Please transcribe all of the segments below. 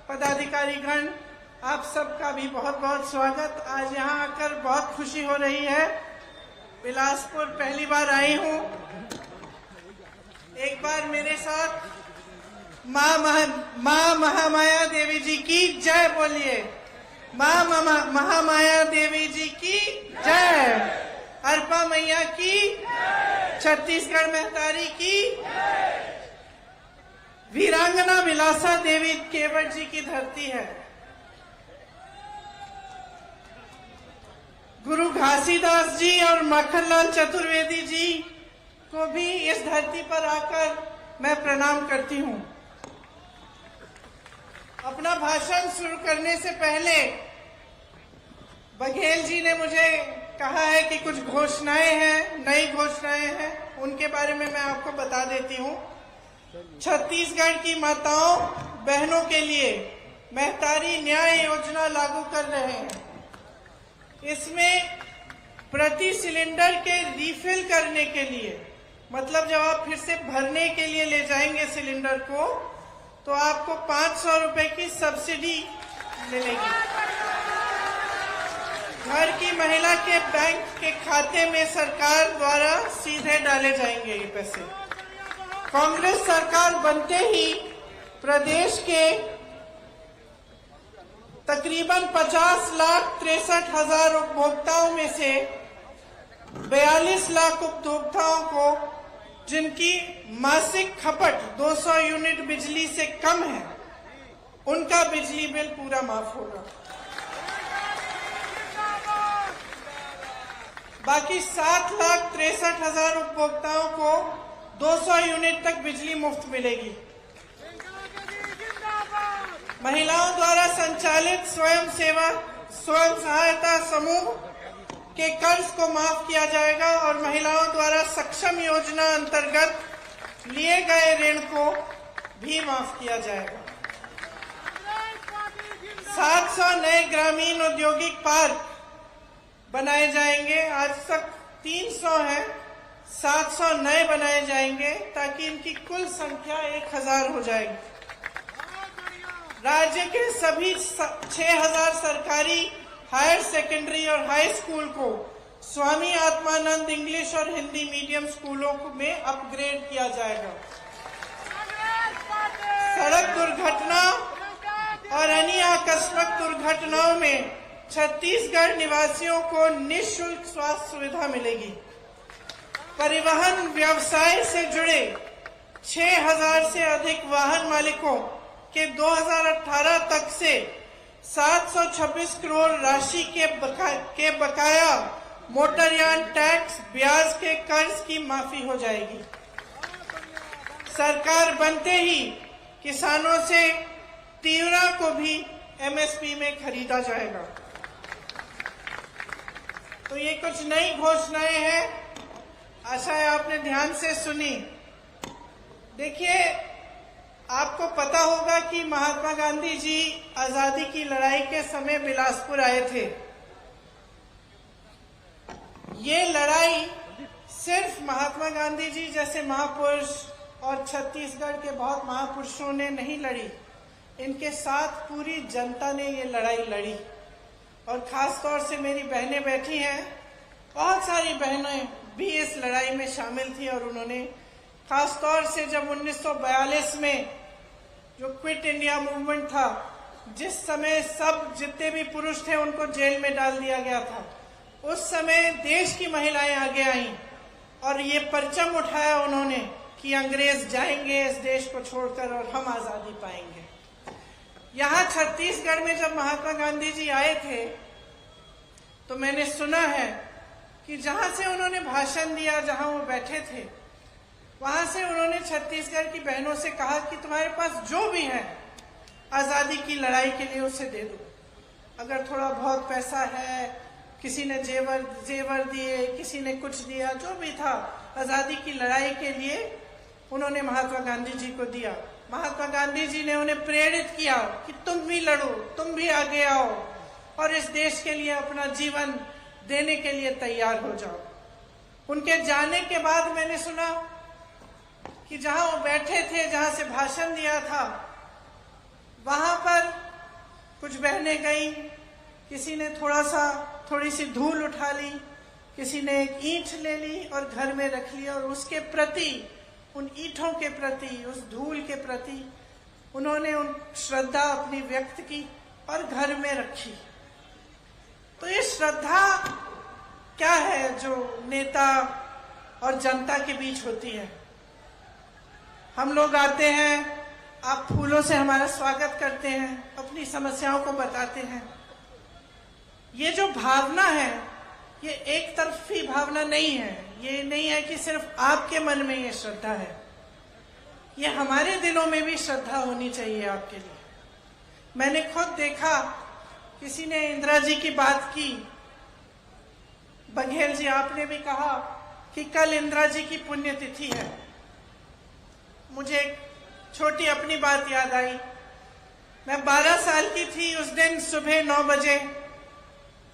पदाधिकारीगण, आप सबका भी बहुत बहुत स्वागत। आज यहाँ आकर बहुत खुशी हो रही है। बिलासपुर पहली बार आई हूँ। एक बार मेरे साथ माँ महामाया देवी जी की जय बोलिए। माँ महामाया देवी जी की जय। अरपा मैया की, छत्तीसगढ़ महतारी की, वीरांगना विलासा देवी केवट जी की धरती है। गुरु घासीदास जी और मक्खनलाल चतुर्वेदी जी को भी इस धरती पर आकर मैं प्रणाम करती हूँ। अपना भाषण शुरू करने से पहले बघेल जी ने मुझे कहा है कि कुछ घोषणाएं हैं, नई घोषणाएं हैं, उनके बारे में मैं आपको बता देती हूँ। छत्तीसगढ़ की माताओं बहनों के लिए महतारी न्याय योजना लागू कर रहे हैं। इसमें प्रति सिलेंडर के रिफिल करने के लिए, मतलब जब आप फिर से भरने के लिए ले जाएंगे सिलेंडर को, तो आपको 500 रुपए की सब्सिडी मिलेगी। घर की महिला के बैंक के खाते में सरकार द्वारा सीधे डाले जाएंगे ये पैसे। कांग्रेस सरकार बनते ही प्रदेश के तकरीबन 50,63,000 उपभोक्ताओं में से 42 लाख उपभोक्ताओं को, जिनकी मासिक खपत 200 यूनिट बिजली से कम है, उनका बिजली बिल पूरा माफ होगा। बाकी 7,63,000 उपभोक्ताओं को 200 यूनिट तक बिजली मुफ्त मिलेगी। महिलाओं द्वारा संचालित स्वयं सहायता समूह के कर्ज को माफ किया जाएगा और महिलाओं द्वारा सक्षम योजना अंतर्गत लिए गए ऋण को भी माफ किया जाएगा। 700 नए ग्रामीण औद्योगिक पार्क बनाए जाएंगे। आज तक 300 हैं, 700 नए बनाए जाएंगे ताकि इनकी कुल संख्या 1000 हो जाएगी। राज्य के सभी 6000 सरकारी हायर सेकेंडरी और हाई स्कूल को स्वामी आत्मानंद इंग्लिश और हिंदी मीडियम स्कूलों में अपग्रेड किया जाएगा। सड़क दुर्घटना और अन्य आकस्मिक दुर्घटनाओं में छत्तीसगढ़ निवासियों को निःशुल्क स्वास्थ्य सुविधा मिलेगी। परिवहन व्यवसाय से जुड़े 6000 से अधिक वाहन मालिकों के 2018 तक से 726 करोड़ राशि के बकाया मोटरयान टैक्स ब्याज के कर्ज की माफी हो जाएगी। सरकार बनते ही किसानों से तिवरा को भी एमएसपी में खरीदा जाएगा। तो ये कुछ नई घोषणाएं हैं, आशा है आपने ध्यान से सुनी। देखिए, आपको पता होगा कि महात्मा गांधी जी आजादी की लड़ाई के समय बिलासपुर आए थे। ये लड़ाई सिर्फ महात्मा गांधी जी जैसे महापुरुष और छत्तीसगढ़ के बहुत महापुरुषों ने नहीं लड़ी, इनके साथ पूरी जनता ने ये लड़ाई लड़ी। और खास तौर से मेरी बहनें बैठी हैं, बहुत सारी बहनें भी इस लड़ाई में शामिल थी। और उन्होंने खास तौर से जब 1942 में जो क्विट इंडिया मूवमेंट था, जिस समय सब जितने भी पुरुष थे उनको जेल में डाल दिया गया था, उस समय देश की महिलाएं आगे आईं और ये परचम उठाया उन्होंने कि अंग्रेज जाएंगे इस देश को छोड़कर और हम आजादी पाएंगे। यहाँ छत्तीसगढ़ में जब महात्मा गांधी जी आए थे तो मैंने सुना है कि जहां से उन्होंने भाषण दिया, जहां वो बैठे थे, वहां से उन्होंने छत्तीसगढ़ की बहनों से कहा कि तुम्हारे पास जो भी है आजादी की लड़ाई के लिए उसे दे दो। अगर थोड़ा बहुत पैसा है, किसी ने जेवर दिए, किसी ने कुछ दिया, जो भी था आजादी की लड़ाई के लिए उन्होंने महात्मा गांधी जी को दिया। महात्मा गांधी जी ने उन्हें प्रेरित किया कि तुम भी लड़ो, तुम भी आगे आओ और इस देश के लिए अपना जीवन देने के लिए तैयार हो जाओ। उनके जाने के बाद मैंने सुना कि जहां वो बैठे थे, जहां से भाषण दिया था, वहां पर कुछ बहनें गई, किसी ने थोड़ी सी धूल उठा ली, किसी ने एक ईंट ले ली और घर में रख लिया, और उसके प्रति, उन ईंटों के प्रति, उस धूल के प्रति उन्होंने उन श्रद्धा अपनी व्यक्त की और घर में रखी। तो ये श्रद्धा क्या है जो नेता और जनता के बीच होती है? हम लोग आते हैं, आप फूलों से हमारा स्वागत करते हैं, अपनी समस्याओं को बताते हैं। ये जो भावना है, ये एक तरफी भावना नहीं है। ये नहीं है कि सिर्फ आपके मन में ये श्रद्धा है, ये हमारे दिलों में भी श्रद्धा होनी चाहिए आपके लिए। मैंने खुद देखा, किसी ने इंदिरा जी की बात की, बघेल जी आपने भी कहा कि कल इंदिरा जी की पुण्यतिथि है। मुझे एक छोटी अपनी बात याद आई। मैं 12 साल की थी, उस दिन सुबह 9 बजे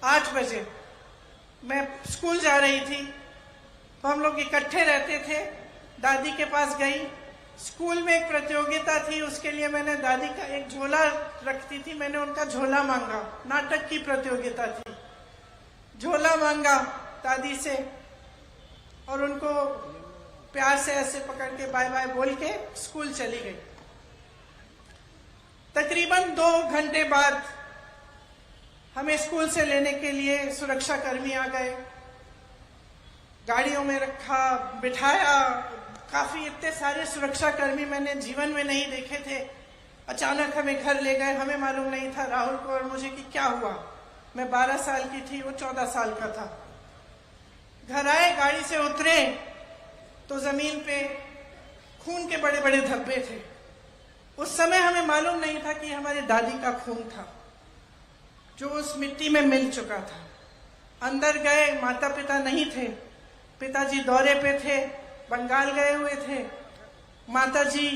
8 बजे मैं स्कूल जा रही थी, तो हम लोग इकट्ठे रहते थे। दादी के पास गई, स्कूल में एक प्रतियोगिता थी, उसके लिए मैंने दादी का एक झोला रखती थी, मैंने उनका झोला मांगा। नाटक की प्रतियोगिता थी, झोला मांगा दादी से और उनको प्यार से ऐसे पकड़ के बाय बाय बोल के स्कूल चली गई। तकरीबन 2 घंटे बाद हमें स्कूल से लेने के लिए सुरक्षा कर्मी आ गए, गाड़ियों में रखा, बिठाया। काफी इतने सारे सुरक्षा कर्मी मैंने जीवन में नहीं देखे थे। अचानक हमें घर ले गए, हमें मालूम नहीं था राहुल को और मुझे कि क्या हुआ। मैं 12 साल की थी, वो 14 साल का था। घर आए, गाड़ी से उतरे तो जमीन पे खून के बड़े बड़े धब्बे थे। उस समय हमें मालूम नहीं था कि हमारी दादी का खून था जो उस मिट्टी में मिल चुका था। अंदर गए, माता पिता नहीं थे, पिताजी दौरे पे थे, बंगाल गए हुए थे, माताजी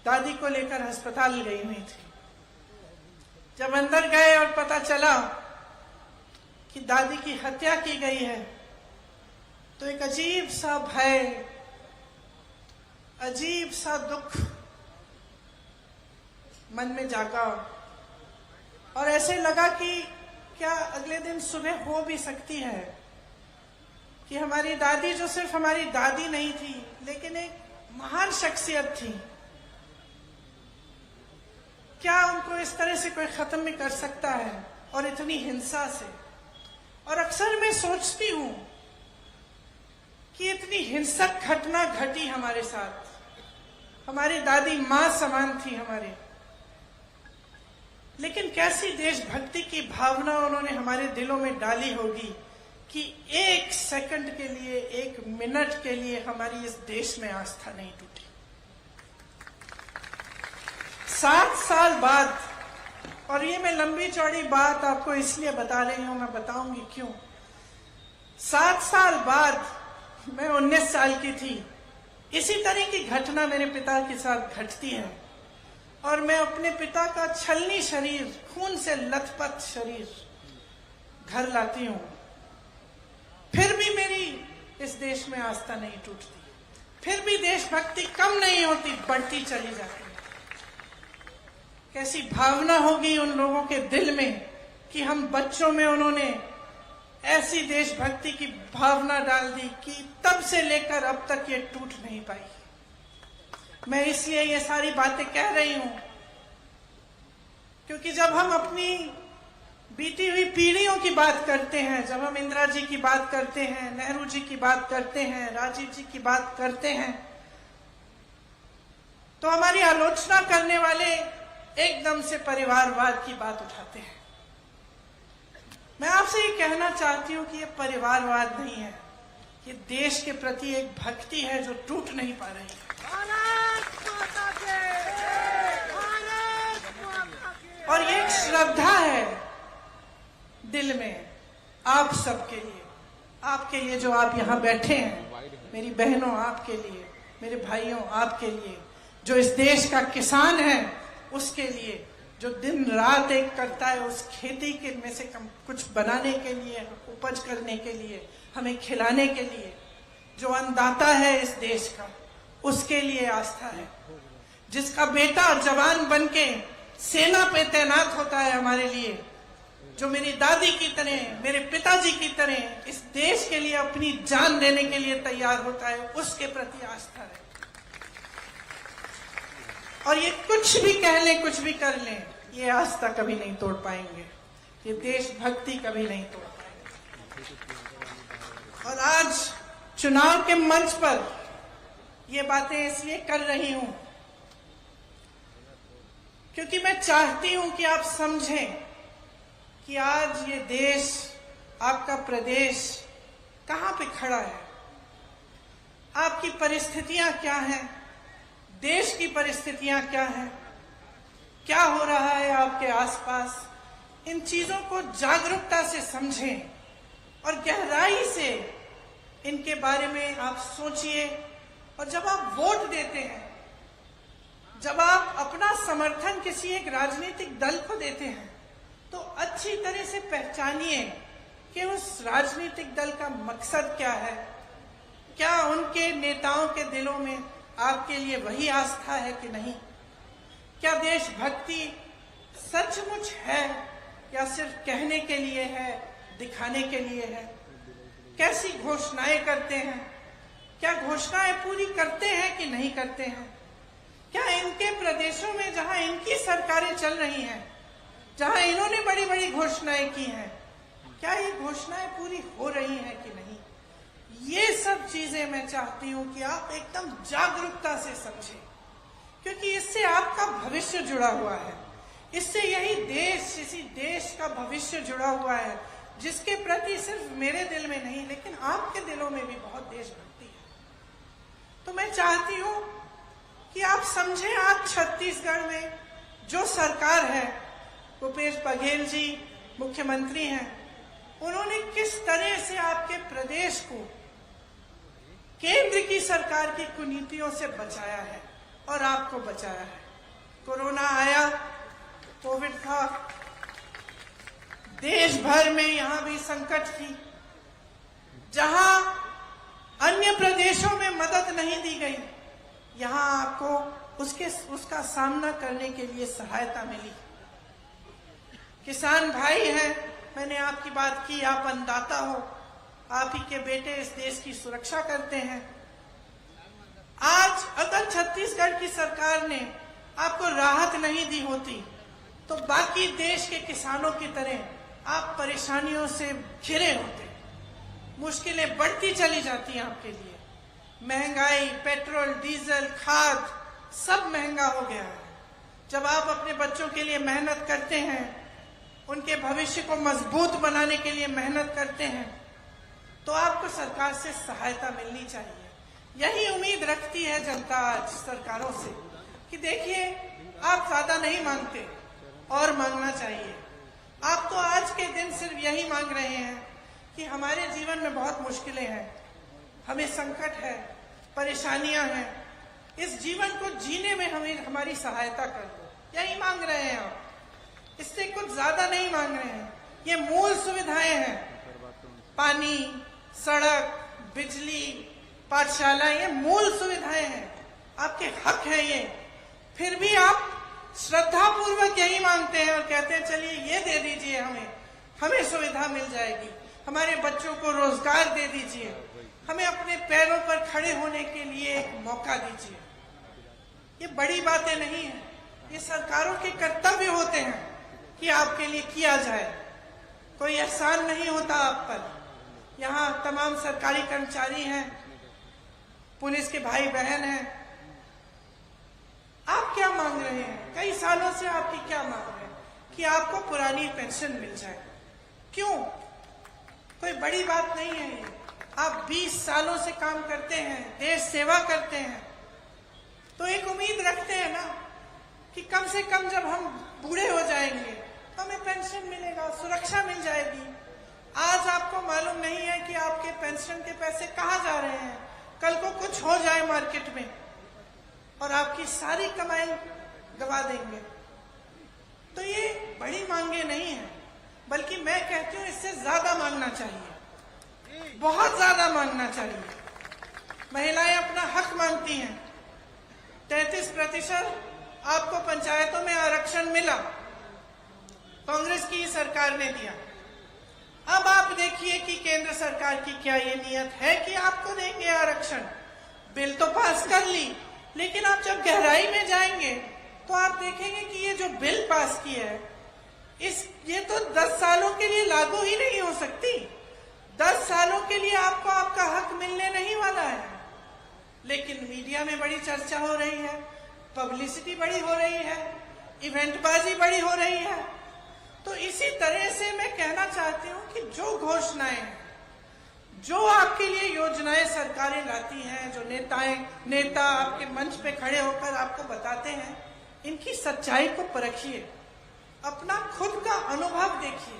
दादी को लेकर अस्पताल गई हुई थी। जब अंदर गए और पता चला कि दादी की हत्या की गई है, तो एक अजीब सा भय, अजीब सा दुख मन में जागा और ऐसे लगा कि क्या अगले दिन सुबह हो भी सकती है कि हमारी दादी, जो सिर्फ हमारी दादी नहीं थी लेकिन एक महान शख्सियत थी, क्या उनको इस तरह से कोई खत्म भी कर सकता है और इतनी हिंसा से? और अक्सर मैं सोचती हूं कि इतनी हिंसक घटना घटी हमारे साथ। हमारी दादी मां समान थी हमारे, लेकिन कैसी देशभक्ति की भावना उन्होंने हमारे दिलों में डाली होगी कि 1 सेकंड के लिए, 1 मिनट के लिए हमारी इस देश में आस्था नहीं टूटी। 7 साल बाद, और ये मैं लंबी चौड़ी बात आपको इसलिए बता रही हूं, मैं बताऊंगी क्यों। 7 साल बाद, मैं 19 साल की थी, इसी तरह की घटना मेरे पिता के साथ घटती है और मैं अपने पिता का छलनी शरीर, खून से लथपथ शरीर घर लाती हूं। फिर भी मेरी इस देश में आस्था नहीं टूटती, फिर भी देशभक्ति कम नहीं होती, बढ़ती चली जाती है। कैसी भावना होगी उन लोगों के दिल में कि हम बच्चों में उन्होंने ऐसी देशभक्ति की भावना डाल दी कि तब से लेकर अब तक ये टूट नहीं पाई। मैं इसलिए ये सारी बातें कह रही हूं क्योंकि जब हम अपनी बीती हुई पीढ़ियों की बात करते हैं, जब हम इंदिरा जी की बात करते हैं, नेहरू जी की बात करते हैं, राजीव जी की बात करते हैं, तो हमारी आलोचना करने वाले एकदम से परिवारवाद की बात उठाते हैं। मैं आपसे ये कहना चाहती हूं कि ये परिवारवाद नहीं है, ये देश के प्रति एक भक्ति है जो टूट नहीं पा रही है। और ये एक श्रद्धा है दिल में आप सबके लिए, आपके लिए जो आप यहाँ बैठे हैं, मेरी बहनों आपके लिए, मेरे भाइयों आपके लिए, जो इस देश का किसान है उसके लिए, जो दिन रात एक करता है उस खेती के में से कुछ बनाने के लिए, उपज करने के लिए, हमें खिलाने के लिए, जो अन्नदाता है इस देश का, उसके लिए आस्था है। जिसका बेटा जवान बनके सेना पे तैनात होता है हमारे लिए, जो मेरी दादी की तरह, मेरे पिताजी की तरह इस देश के लिए अपनी जान देने के लिए तैयार होता है, उसके प्रति आस्था है। और ये कुछ भी कह लें, कुछ भी कर लें, ये आस्था कभी नहीं तोड़ पाएंगे, ये देशभक्ति कभी नहीं तोड़ पाएंगे। और आज चुनाव के मंच पर ये बातें इसलिए कर रही हूं क्योंकि मैं चाहती हूं कि आप समझें कि आज ये देश, आपका प्रदेश कहां पे खड़ा है, आपकी परिस्थितियां क्या हैं, देश की परिस्थितियां क्या हैं, क्या हो रहा है आपके आसपास। इन चीजों को जागरूकता से समझें और गहराई से इनके बारे में आप सोचिए। और जब आप वोट देते हैं, जब आप अपना समर्थन किसी एक राजनीतिक दल को देते हैं, तो अच्छी तरह से पहचानिए कि उस राजनीतिक दल का मकसद क्या है, क्या उनके नेताओं के दिलों में आपके लिए वही आस्था है कि नहीं, क्या देशभक्ति सचमुच है या सिर्फ कहने के लिए है, दिखाने के लिए है, कैसी घोषणाएं करते हैं, क्या घोषणाएं पूरी करते हैं कि नहीं करते हैं, क्या इनके प्रदेशों में जहां इनकी सरकारें चल रही हैं, जहां इन्होंने बड़ी बड़ी घोषणाएं की हैं, क्या ये घोषणाएं पूरी हो रही हैं कि नहीं। ये सब चीजें मैं चाहती हूं कि आप एकदम जागरूकता से समझें, क्योंकि इससे आपका भविष्य जुड़ा हुआ है, इससे यही देश, इसी देश का भविष्य जुड़ा हुआ है, जिसके प्रति सिर्फ मेरे दिल में नहीं लेकिन आपके दिलों में भी बहुत देशभक्ति है। तो मैं चाहती हूं कि आप समझें, आज छत्तीसगढ़ में जो सरकार है, भूपेश बघेल जी मुख्यमंत्री हैं, उन्होंने किस तरह से आपके प्रदेश को केंद्र की सरकार की कुनीतियों से बचाया है और आपको बचाया है। कोरोना आया, कोविड था, देश भर में यहां भी संकट थी, जहां अन्य प्रदेशों में मदद नहीं दी गई, यहां आपको उसका सामना करने के लिए सहायता मिली। किसान भाई हैं, मैंने आपकी बात की, आप अन्नदाता हो, आप ही के बेटे इस देश की सुरक्षा करते हैं। आज अगर छत्तीसगढ़ की सरकार ने आपको राहत नहीं दी होती तो बाकी देश के किसानों की तरह आप परेशानियों से घिरे होते, मुश्किलें बढ़ती चली जाती हैं आपके लिए। महंगाई, पेट्रोल, डीजल, खाद सब महंगा हो गया है। जब आप अपने बच्चों के लिए मेहनत करते हैं, उनके भविष्य को मजबूत बनाने के लिए मेहनत करते हैं, तो आपको सरकार से सहायता मिलनी चाहिए। यही उम्मीद रखती है जनता आज सरकारों से कि देखिए, आप ज्यादा नहीं मांगते और मांगना चाहिए। आप तो आज के दिन सिर्फ यही मांग रहे हैं कि हमारे जीवन में बहुत मुश्किलें हैं, हमें संकट है, परेशानियां हैं, इस जीवन को जीने में हमें हमारी सहायता कर दो, यही मांग रहे हैं आप। इससे कुछ ज्यादा नहीं मांग रहे हैं। ये मूल सुविधाएं हैं, पानी, सड़क, बिजली, पाठशाला, ये मूल सुविधाएं हैं, आपके हक है ये। फिर भी आप श्रद्धा पूर्वक यही मांगते हैं और कहते हैं चलिए ये दे दीजिए, हमें सुविधा मिल जाएगी, हमारे बच्चों को रोजगार दे दीजिए, हमें अपने पैरों पर खड़े होने के लिए एक मौका दीजिए। ये बड़ी बातें नहीं है, ये सरकारों के कर्तव्य होते हैं कि आपके लिए किया जाए। कोई एहसान नहीं होता आप पर। यहाँ तमाम सरकारी कर्मचारी हैं, पुलिस के भाई बहन हैं। आप क्या मांग रहे हैं? कई सालों से आपकी क्या मांग रहे हैं कि आपको पुरानी पेंशन मिल जाए। क्यों? कोई बड़ी बात नहीं है ये। आप 20 सालों से काम करते हैं, देश सेवा करते हैं, तो एक उम्मीद रखते हैं ना कि कम से कम जब हम बूढ़े हो जाएंगे तो हमें पेंशन मिलेगा, सुरक्षा मिल जाएगी। आज आपको मालूम नहीं है कि आपके पेंशन के पैसे कहाँ जा रहे हैं। कल को कुछ हो जाए मार्केट में और आपकी सारी कमाई गवा देंगे। तो ये बड़ी मांगे नहीं है, बल्कि मैं कहती हूँ इससे ज्यादा मांगना चाहिए, बहुत ज्यादा मांगना चाहिए। महिलाएं अपना हक मांगती हैं। 33% आपको पंचायतों में आरक्षण मिला, कांग्रेस की सरकार ने दिया। अब आप देखिए कि केंद्र सरकार की क्या ये नियत है कि आपको देंगे आरक्षण। बिल तो पास कर ली, लेकिन आप जब गहराई में जाएंगे तो आप देखेंगे कि ये जो बिल पास किया है ये तो 10 सालों के लिए लागू ही नहीं हो सकती। 10 सालों के लिए आपको आपका हक मिलने नहीं वाला है। लेकिन मीडिया में बड़ी चर्चा हो रही है, पब्लिसिटी बड़ी हो रही है, इवेंटबाजी बड़ी हो रही है। तो इसी तरह से मैं कहना चाहती हूं कि जो घोषणाएं हैं, जो आपके लिए योजनाएं सरकारें लाती हैं, जो नेता आपके मंच पे खड़े होकर आपको बताते हैं, इनकी सच्चाई को परखिए, अपना खुद का अनुभव देखिए।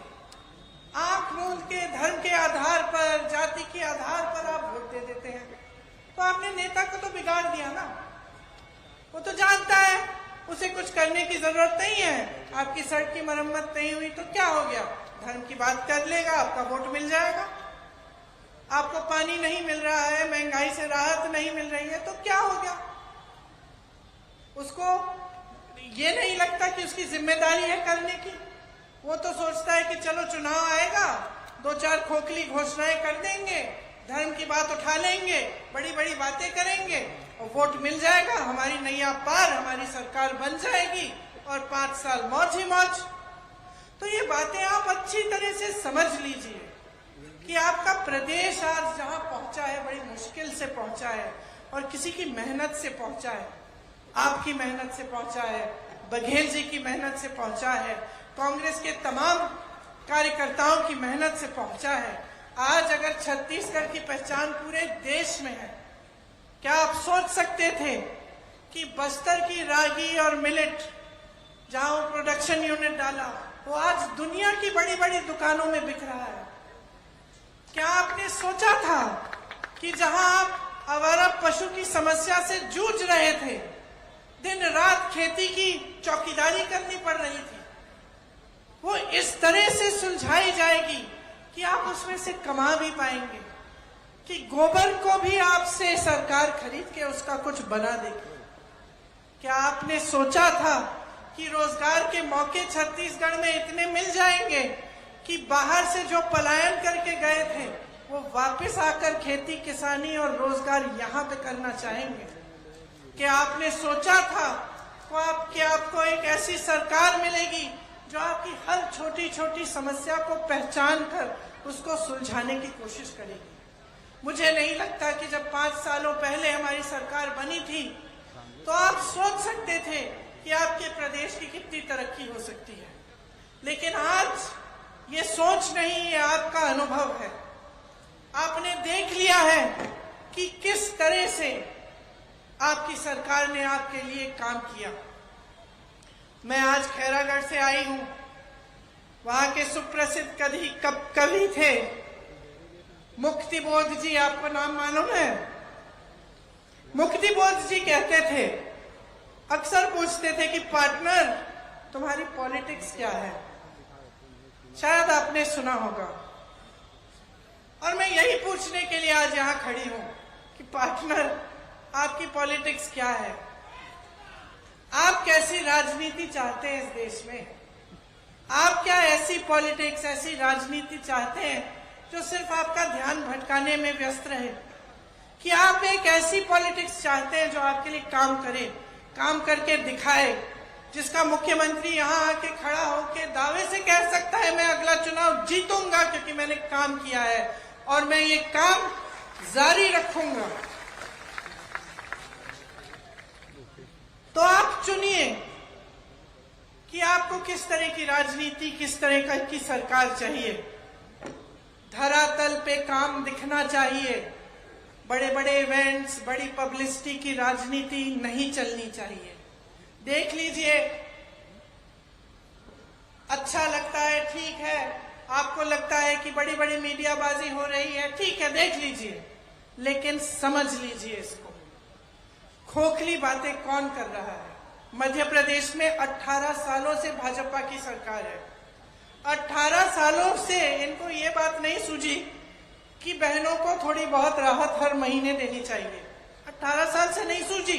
आप मूल के धर्म के आधार पर, जाति के आधार पर आप वोट दे देते हैं, तो आपने नेता को तो बिगाड़ दिया ना। वो तो जानता है उसे कुछ करने की जरूरत नहीं है। आपकी सड़क की मरम्मत नहीं हुई तो क्या हो गया, धर्म की बात कर लेगा, आपका वोट मिल जाएगा। आपको पानी नहीं मिल रहा है, महंगाई से राहत नहीं मिल रही है तो क्या हो गया। उसको ये नहीं लगता कि उसकी जिम्मेदारी है करने की। वो तो सोचता है कि चलो चुनाव आएगा, 2-4 खोखली घोषणाएं कर देंगे, धर्म की बात उठा लेंगे, बड़ी बड़ी बातें करेंगे और वोट मिल जाएगा, हमारी नैया पार, हमारी सरकार बन जाएगी और 5 साल मौज ही मौज। तो ये बातें आप अच्छी तरह से समझ लीजिए कि आपका प्रदेश आज जहां पहुंचा है बड़ी मुश्किल से पहुंचा है और किसी की मेहनत से पहुंचा है। आपकी मेहनत से पहुंचा है, बघेल जी की मेहनत से पहुंचा है, कांग्रेस के तमाम कार्यकर्ताओं की मेहनत से पहुंचा है। आज अगर छत्तीसगढ़ की पहचान पूरे देश में है, क्या आप सोच सकते थे कि बस्तर की रागी और मिलेट जहां प्रोडक्शन यूनिट डाला वो आज दुनिया की बड़ी बड़ी दुकानों में बिक रहा है। क्या आपने सोचा था कि जहां आप आवारा पशु की समस्या से जूझ रहे थे, दिन रात खेती की चौकीदारी करनी पड़ रही थी, वो इस तरह से सुलझाई जाएगी कि आप उसमें से कमा भी पाएंगे, कि गोबर को भी आपसे सरकार खरीद के उसका कुछ बना देगी। क्या आपने सोचा था कि रोजगार के मौके छत्तीसगढ़ में इतने मिल जाएंगे कि बाहर से जो पलायन करके गए थे वो वापस आकर खेती किसानी और रोजगार यहाँ पे करना चाहेंगे? क्या आपने सोचा था कि आपको एक ऐसी सरकार मिलेगी जो आपकी हर छोटी छोटी समस्या को पहचान कर उसको सुलझाने की कोशिश करेगी? मुझे नहीं लगता कि जब 5 सालों पहले हमारी सरकार बनी थी तो आप सोच सकते थे कि आपके प्रदेश की कितनी तरक्की हो सकती है। लेकिन आज ये सोच नहीं, ये आपका अनुभव है। आपने देख लिया है कि किस तरह से आपकी सरकार ने आपके लिए काम किया। मैं आज खैरागढ़ से आई हूं। वहां के सुप्रसिद्ध कवि थे मुक्तिबोध जी, आपको नाम मालूम है? मुक्तिबोध जी कहते थे, अक्सर पूछते थे कि पार्टनर तुम्हारी पॉलिटिक्स क्या है। शायद आपने सुना होगा। और मैं यही पूछने के लिए आज यहां खड़ी हूं कि पार्टनर आपकी पॉलिटिक्स क्या है? आप कैसी राजनीति चाहते हैं इस देश में? आप क्या ऐसी पॉलिटिक्स, ऐसी राजनीति चाहते हैं जो सिर्फ आपका ध्यान भटकाने में व्यस्त रहे? कि आप एक ऐसी पॉलिटिक्स चाहते हैं जो आपके लिए काम करे, काम करके दिखाए, जिसका मुख्यमंत्री यहां आके खड़ा होके दावे से कह सकता है मैं अगला चुनाव जीतूंगा क्योंकि मैंने काम किया है और मैं ये काम जारी रखूंगा? तो आप चुनिए कि आपको किस तरह की राजनीति, किस तरह की सरकार चाहिए। धरातल पे काम दिखना चाहिए। बड़े बड़े इवेंट्स, बड़ी पब्लिसिटी की राजनीति नहीं चलनी चाहिए। देख लीजिए, अच्छा लगता है, ठीक है, आपको लगता है कि बड़ी बड़ी मीडियाबाजी हो रही है, ठीक है, देख लीजिए, लेकिन समझ लीजिए इसको, खोखली बातें कौन कर रहा है। मध्य प्रदेश में 18 सालों से भाजपा की सरकार है। 18 सालों से इनको ये बात नहीं सूझी कि बहनों को थोड़ी बहुत राहत हर महीने देनी चाहिए। 18 साल से नहीं सूझी।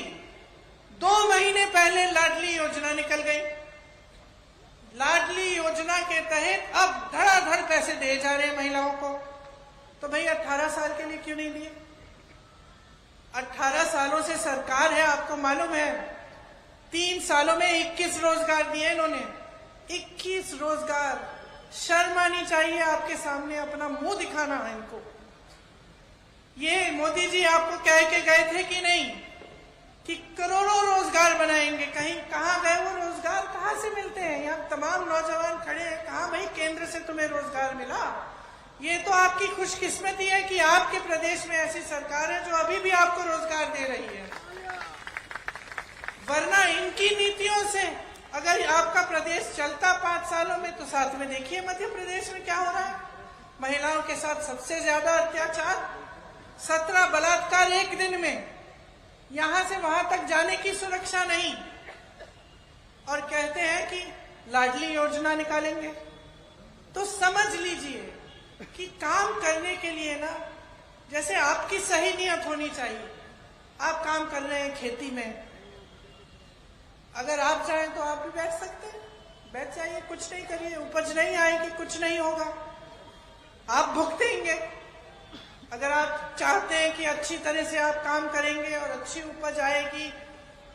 2 महीने पहले लाडली योजना निकल गई। लाडली योजना के तहत अब धड़ाधड़ पैसे दिए जा रहे हैं महिलाओं को। तो भाई 18 साल के लिए क्यों नहीं दिए? 18 सालों से सरकार है, आपको मालूम है 3 सालों में 21 रोजगार दिए इन्होंने। 21 रोजगार। शर्म आनी चाहिए आपके सामने, अपना मुंह दिखाना है इनको। ये मोदी जी आपको कह के गए थे कि नहीं कि करोड़ों रोजगार बनाएंगे? कहीं कहाँ गए वो रोजगार? कहाँ से मिलते हैं? यहाँ तमाम नौजवान खड़े हैं, कहाँ भाई केंद्र से तुम्हें रोजगार मिला? ये तो आपकी खुशकिस्मती है कि आपके प्रदेश में ऐसी सरकार है जो अभी भी आपको रोजगार दे रही है, वरना इनकी नीतियों से अगर आपका प्रदेश चलता 5 सालों में, तो साथ में देखिए मध्य प्रदेश में क्या हो रहा है। महिलाओं के साथ सबसे ज्यादा अत्याचार, 17 बलात्कार एक दिन में, यहां से वहां तक जाने की सुरक्षा नहीं, और कहते हैं कि लाडली योजना निकालेंगे। तो समझ लीजिए कि काम करने के लिए ना, जैसे आपकी सही नियत होनी चाहिए। आप काम कर रहे हैं खेती में, अगर आप चाहें तो आप भी बैठ सकते हैं, बैठ जाइए, कुछ नहीं करिए, उपज नहीं आएगी, कुछ नहीं होगा, आप भुगतेंगे। अगर आप चाहते हैं कि अच्छी तरह से आप काम करेंगे और अच्छी उपज आएगी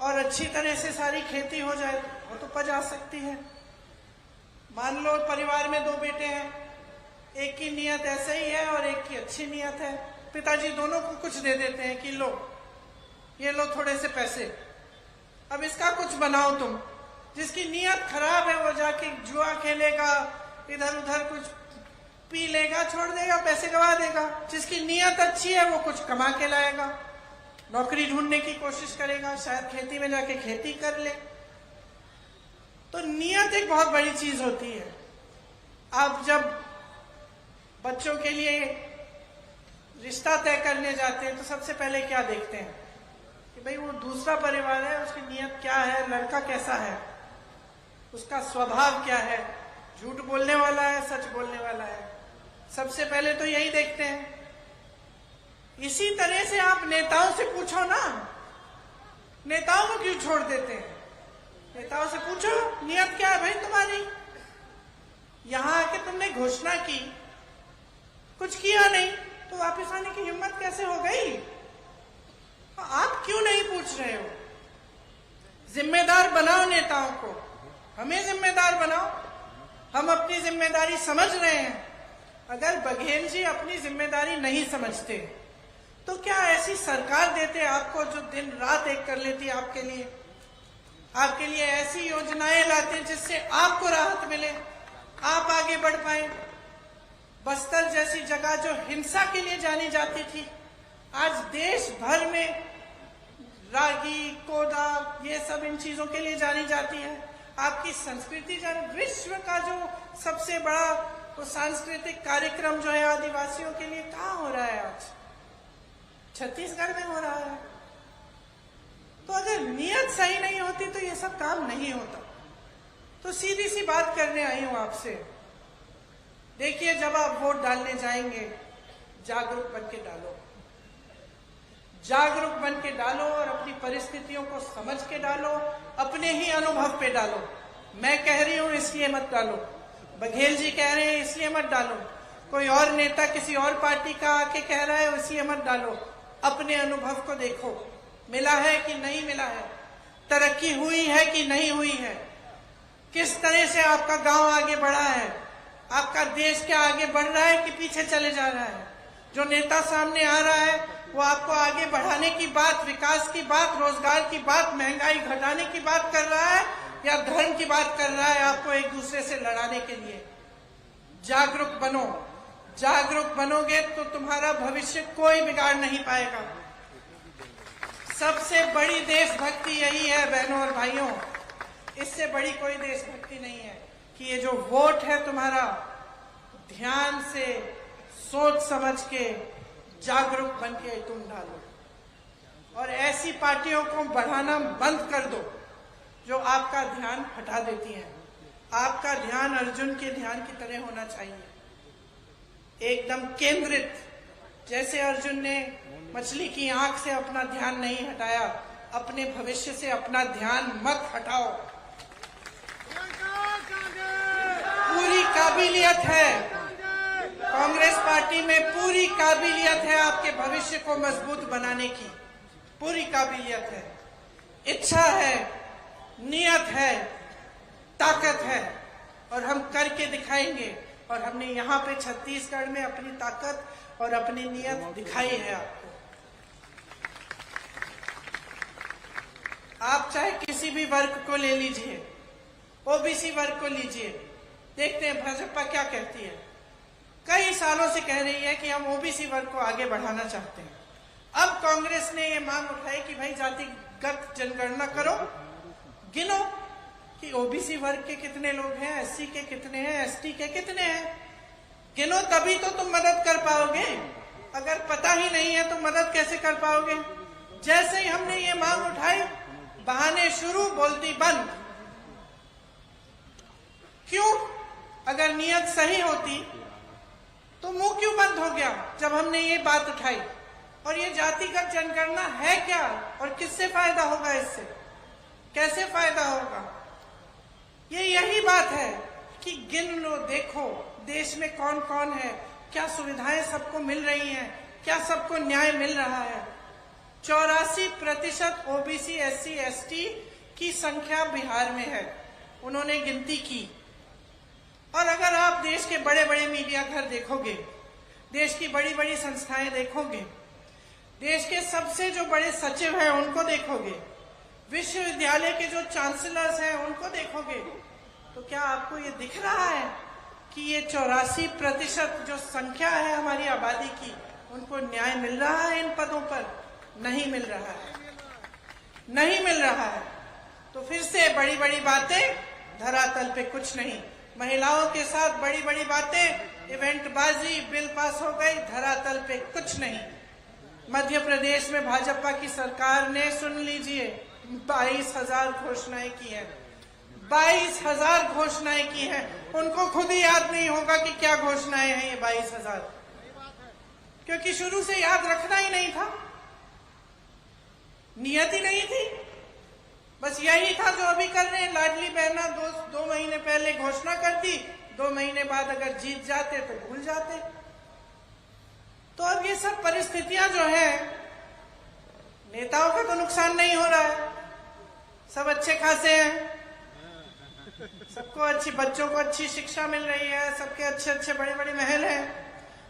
और अच्छी तरह से सारी खेती हो जाए, तो उपज आ सकती है। मान लो परिवार में 2 बेटे हैं, एक की नियत ऐसे ही है और एक की अच्छी नियत है। पिताजी दोनों को कुछ दे देते हैं कि लो, ये लो थोड़े से पैसे, अब इसका कुछ बनाओ तुम। जिसकी नियत खराब है वो जाके जुआ खेलेगा, इधर उधर कुछ पी लेगा, छोड़ देगा, पैसे गवा देगा। जिसकी नियत अच्छी है वो कुछ कमा के लाएगा, नौकरी ढूंढने की कोशिश करेगा, शायद खेती में जाके खेती कर ले। तो नियत एक बहुत बड़ी चीज होती है। आप जब बच्चों के लिए रिश्ता तय करने जाते हैं तो सबसे पहले क्या देखते हैं कि भाई वो दूसरा परिवार है, उसकी नियत क्या है, लड़का कैसा है, उसका स्वभाव क्या है, झूठ बोलने वाला है, सच बोलने वाला है। सबसे पहले तो यही देखते हैं। इसी तरह से आप नेताओं से पूछो ना, नेताओं को क्यों छोड़ देते हैं? नेताओं से पूछो नियत क्या है भाई तुम्हारी। यहां आके तुमने घोषणा की, कुछ किया नहीं, तो वापस आने की हिम्मत कैसे हो गई? आप क्यों नहीं पूछ रहे हो? जिम्मेदार बनाओ नेताओं को, हमें जिम्मेदार बनाओ। हम अपनी जिम्मेदारी समझ रहे हैं। अगर बघेल जी अपनी जिम्मेदारी नहीं समझते तो क्या ऐसी सरकार देते आपको जो दिन रात एक कर लेती आपके लिए ऐसी योजनाएं लाते जिससे आपको राहत मिले, आप आगे बढ़ पाए। बस्तर जैसी जगह जो हिंसा के लिए जानी जाती थी, आज देश भर में रागी, कोदा, ये सब इन चीजों के लिए जानी जाती है। आपकी संस्कृति विश्व का जो सबसे बड़ा तो सांस्कृतिक कार्यक्रम जो है आदिवासियों के लिए कहाँ हो रहा है? आज छत्तीसगढ़ में हो रहा है। तो अगर नियत सही नहीं होती तो ये सब काम नहीं होता। तो सीधी सी बात करने आई हूं आपसे। देखिए, जब आप वोट डालने जाएंगे, जागरूक बन के डालो, जागरूक बन के डालो और अपनी परिस्थितियों को समझ के डालो, अपने ही अनुभव पे डालो। मैं कह रही हूं इसलिए मत डालो, बघेल जी कह रहे हैं इसलिए मत डालो, कोई और नेता किसी और पार्टी का आके कह रहा है इसलिए मत डालो। अपने अनुभव को देखो, मिला है कि नहीं मिला है, तरक्की हुई है कि नहीं हुई है, किस तरह से आपका गांव आगे बढ़ा है, आपका देश क्या आगे बढ़ रहा है कि पीछे चले जा रहा है। जो नेता सामने आ रहा है वो आपको आगे बढ़ाने की बात, विकास की बात, रोजगार की बात, महंगाई घटाने की बात कर रहा है या धर्म की बात कर रहा है आपको एक दूसरे से लड़ाने के लिए। जागरूक बनो, जागरूक बनोगे तो तुम्हारा भविष्य कोई बिगाड़ नहीं पाएगा। सबसे बड़ी देशभक्ति यही है बहनों और भाइयों, इससे बड़ी कोई देशभक्ति नहीं है कि ये जो वोट है तुम्हारा, ध्यान से सोच समझ के जागरूक बन के तुम डालो और ऐसी पार्टियों को बढ़ाना बंद कर दो जो आपका ध्यान हटा देती हैं। आपका ध्यान अर्जुन के ध्यान की तरह होना चाहिए, एकदम केंद्रित। जैसे अर्जुन ने मछली की आंख से अपना ध्यान नहीं हटाया, अपने भविष्य से अपना ध्यान मत हटाओ। पूरी काबिलियत है, कांग्रेस पार्टी में पूरी काबिलियत है आपके भविष्य को मजबूत बनाने की, पूरी काबिलियत है, इच्छा है, नियत है, ताकत है, और हम करके दिखाएंगे। और हमने यहाँ पे छत्तीसगढ़ में अपनी ताकत और अपनी नियत दिखाई है आपको। आप चाहे किसी भी वर्ग को ले लीजिए, ओबीसी वर्ग को लीजिए, देखते हैं भाजपा क्या कहती है। कई सालों से कह रही है कि हम ओबीसी वर्ग को आगे बढ़ाना चाहते हैं। अब कांग्रेस ने ये मांग उठाई कि भाई जातिगत जनगणना करो, गिनो कि ओबीसी वर्ग के कितने लोग हैं, एससी के कितने हैं, एसटी के कितने हैं, गिनो, तभी तो तुम मदद कर पाओगे। अगर पता ही नहीं है तो मदद कैसे कर पाओगे। जैसे ही हमने ये मांग उठाई, बहाने शुरू, बोलती बंद। क्यों? अगर नियत सही होती तो मुंह क्यों बंद हो गया जब हमने ये बात उठाई। और ये जातिगत जनगणना है क्या, और किससे फायदा होगा, इससे कैसे फायदा होगा? ये यही बात है कि गिन लो, देखो देश में कौन कौन है, क्या सुविधाएं सबको मिल रही हैं, क्या सबको न्याय मिल रहा है। 84% ओबीसी, एससी, एसटी की संख्या बिहार में है, उन्होंने गिनती की। और अगर आप देश के बड़े बड़े मीडिया घर देखोगे, देश की बड़ी बड़ी संस्थाएं देखोगे, देश के सबसे जो बड़े सचिव हैं उनको देखोगे, विश्वविद्यालय के जो चांसलर्स हैं उनको देखोगे, तो क्या आपको ये दिख रहा है कि ये 84% जो संख्या है हमारी आबादी की, उनको न्याय मिल रहा है इन पदों पर? नहीं मिल रहा है, नहीं मिल रहा है। तो फिर से बड़ी बड़ी बातें, धरातल पे कुछ नहीं। महिलाओं के साथ बड़ी बड़ी बातें, इवेंटबाजी, बिल पास हो गई, धरातल पे कुछ नहीं। मध्य प्रदेश में भाजपा की सरकार ने, सुन लीजिए, 22,000 घोषणाएं की हैं, 22,000 घोषणाएं की हैं। उनको खुद ही याद नहीं होगा कि क्या घोषणाएं हैं ये 22,000, क्योंकि शुरू से याद रखना ही नहीं था, नियत ही नहीं थी। बस यही था जो अभी कर रहे हैं। लाडली बहना दो महीने पहले घोषणा कर दी, 2 महीने बाद अगर जीत जाते तो भूल जाते। तो अब ये सब परिस्थितियां जो हैं, नेताओं का तो नुकसान नहीं हो रहा है, सब अच्छे खासे हैं, सबको अच्छी, बच्चों को अच्छी शिक्षा मिल रही है, सबके अच्छे अच्छे बड़े बड़े महल हैं।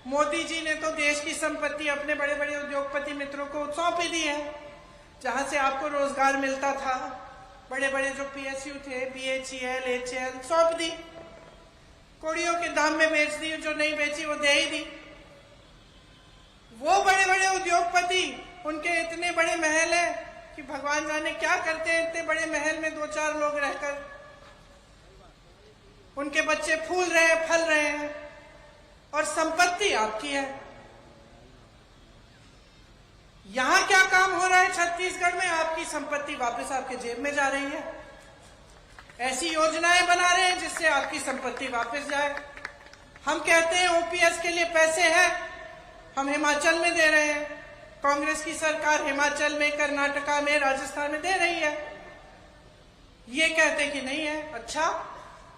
मोदी जी ने तो देश की संपत्ति अपने बड़े बड़े उद्योगपति मित्रों को सौंप दी है, जहां से आपको रोजगार मिलता था। बड़े बड़े जो पीएसयू थे, बीएचईएल, एचएएल, सौंप दी, कोड़ियों के दाम में बेच दी, जो नहीं बेची वो दे ही दी। वो बड़े बड़े उद्योगपति, उनके इतने बड़े महल हैं कि भगवान जाने क्या करते हैं इतने बड़े महल में 2-4 लोग रहकर। उनके बच्चे फूल रहे हैं, फल रहे हैं, और संपत्ति आपकी है। यहां क्या काम हो रहा है छत्तीसगढ़ में? आपकी संपत्ति वापस आपके जेब में जा रही है। ऐसी योजनाएं बना रहे हैं जिससे आपकी संपत्ति वापस जाए। हम कहते हैं ओपीएस के लिए पैसे हैं, हम हिमाचल में दे रहे हैं, कांग्रेस की सरकार हिमाचल में, कर्नाटका में, राजस्थान में दे रही है। ये कहते कि नहीं है। अच्छा,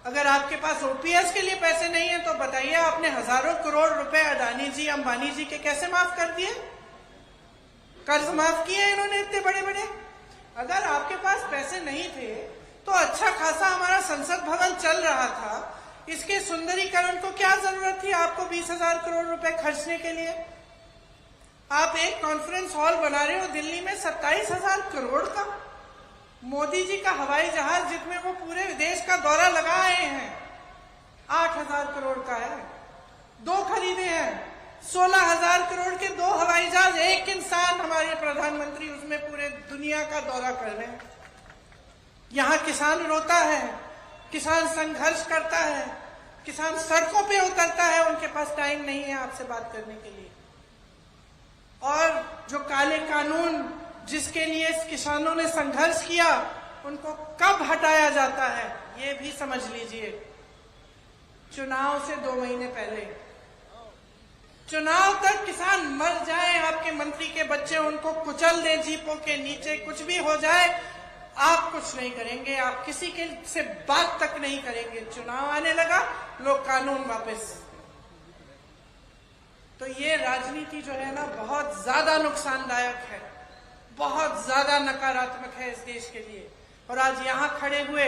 अगर आपके पास ओपीएस के लिए पैसे नहीं है तो बताइए, आपने हजारों करोड़ रुपए अडानी जी, अंबानी जी के कैसे माफ कर दिए? कर्ज माफ किए इन्होंने इतने बड़े बड़े। अगर आपके पास पैसे नहीं थे तो अच्छा खासा हमारा संसद भवन चल रहा था, इसके सुंदरीकरण को क्या जरूरत थी आपको 20,000 करोड़ रुपए खर्चने के लिए? आप एक कॉन्फ्रेंस हॉल बना रहे हो दिल्ली में 27,000 करोड़ का। मोदी जी का हवाई जहाज जिसमें वो पूरे देश का दौरा लगा आए हैं, 8,000 करोड़ का है। 2 खरीदे हैं, 16,000 करोड़ के 2 हवाई जहाज। एक इंसान, हमारे प्रधानमंत्री, उसमें पूरे दुनिया का दौरा कर रहे हैं। यहाँ किसान रोता है, किसान संघर्ष करता है, किसान सड़कों पे उतरता है, उनके पास टाइम नहीं है आपसे बात करने के लिए। और जो काले कानून जिसके लिए किसानों ने संघर्ष किया, उनको कब हटाया जाता है ये भी समझ लीजिए। चुनाव से 2 महीने पहले चुनाव तक किसान मर जाए, आपके मंत्री के बच्चे उनको कुचल दे जीपों के नीचे, कुछ भी हो जाए, आप कुछ नहीं करेंगे, आप किसी के से बात तक नहीं करेंगे। चुनाव आने लगा, लोग कानून वापस। तो ये राजनीति जो है ना, बहुत ज्यादा नुकसानदायक है, बहुत ज्यादा नकारात्मक है इस देश के लिए। और आज यहां खड़े हुए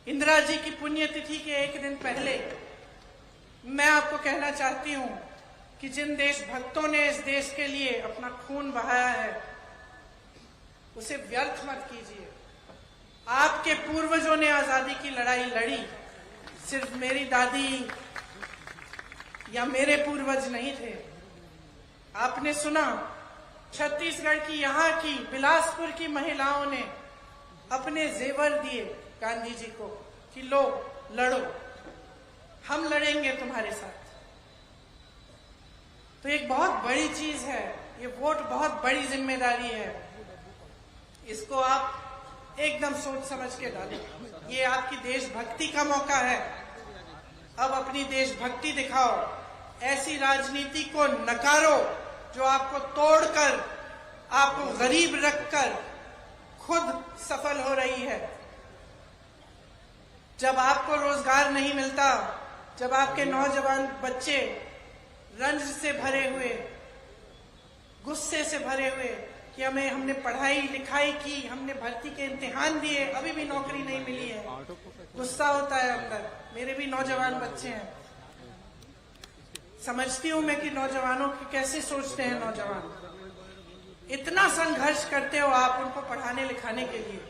इंदिरा जी की पुण्यतिथि के एक दिन पहले मैं आपको कहना चाहती हूं कि जिन देशभक्तों ने इस देश के लिए अपना खून बहाया है, उसे व्यर्थ मत कीजिए। आपके पूर्वजों ने आजादी की लड़ाई लड़ी, सिर्फ मेरी दादी या मेरे पूर्वज नहीं थे। आपने सुना, छत्तीसगढ़ की, यहाँ की, बिलासपुर की महिलाओं ने अपने जेवर दिए गांधी जी को कि लो लड़ो, हम लड़ेंगे तुम्हारे साथ। तो एक बहुत बड़ी चीज है, ये वोट बहुत बड़ी जिम्मेदारी है, इसको आप एकदम सोच समझ के डालें। ये आपकी देशभक्ति का मौका है, अब अपनी देशभक्ति दिखाओ, ऐसी राजनीति को नकारो जो आपको तोड़कर, आपको गरीब रखकर खुद सफल हो रही है। जब आपको रोजगार नहीं मिलता, जब आपके नौजवान बच्चे रंज से भरे हुए, गुस्से से भरे हुए कि हमने पढ़ाई लिखाई की, हमने भर्ती के इम्तिहान दिए, अभी भी नौकरी नहीं मिली है, गुस्सा होता है अंदर। मेरे भी नौजवान बच्चे हैं, समझती हूं मैं कि नौजवानों की कैसे सोचते हैं नौजवान। इतना संघर्ष करते हो आप उनको पढ़ाने लिखाने के लिए,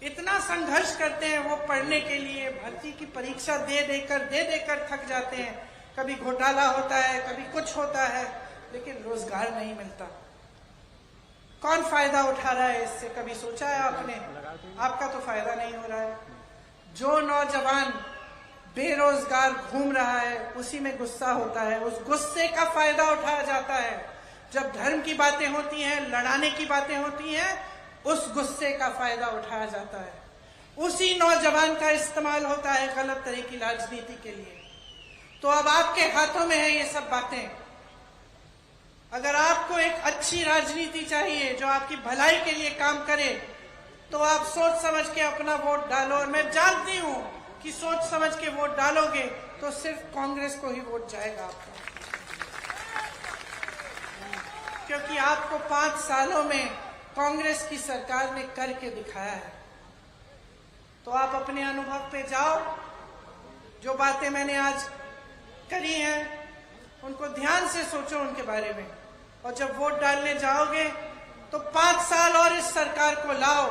इतना संघर्ष करते हैं वो पढ़ने के लिए, भर्ती की परीक्षा दे देकर थक जाते हैं। कभी घोटाला होता है, कभी कुछ होता है, लेकिन रोजगार नहीं मिलता। कौन फायदा उठा रहा है इससे, कभी सोचा है आपने? आपका तो फायदा नहीं हो रहा है। जो नौजवान बेरोजगार घूम रहा है, उसी में गुस्सा होता है, उस गुस्से का फायदा उठाया जाता है। जब धर्म की बातें होती हैं, लड़ाने की बातें होती हैं, उस गुस्से का फायदा उठाया जाता है। उसी नौजवान का इस्तेमाल होता है गलत तरह की राजनीति के लिए। तो अब आपके हाथों में है ये सब बातें। अगर आपको एक अच्छी राजनीति चाहिए जो आपकी भलाई के लिए काम करे, तो आप सोच समझ के अपना वोट डालो। और मैं जानती हूं कि सोच समझ के वोट डालोगे तो सिर्फ कांग्रेस को ही वोट जाएगा आपका, क्योंकि आपको 5 सालों में कांग्रेस की सरकार ने करके दिखाया है। तो आप अपने अनुभव पे जाओ, जो बातें मैंने आज करी हैं उनको ध्यान से सोचो उनके बारे में, और जब वोट डालने जाओगे तो 5 साल और इस सरकार को लाओ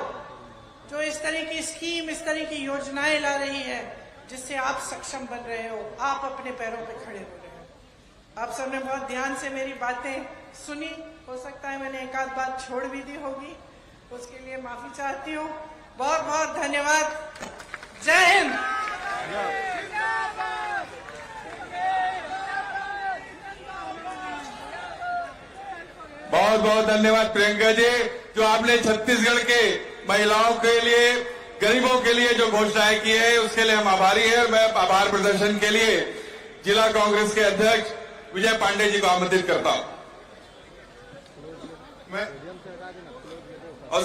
जो इस तरह की स्कीम, इस तरह की योजनाएं ला रही है, जिससे आप सक्षम बन रहे हो, आप अपने पैरों पे खड़े हो रहे हो। आप सबने बहुत ध्यान से मेरी बातें सुनी, हो सकता है मैंने एक आध बात छोड़ भी दी होगी, उसके लिए माफी चाहती हूँ। बहुत बहुत धन्यवाद। जय हिंद। बहुत बहुत धन्यवाद प्रियंका जी, जो आपने छत्तीसगढ़ के महिलाओं के लिए, गरीबों के लिए जो घोषणाएं की है, उसके लिए हम आभारी हैं। और मैं आभार प्रदर्शन के लिए जिला कांग्रेस के अध्यक्ष विजय पांडे जी को आमंत्रित करता हूं। मैं और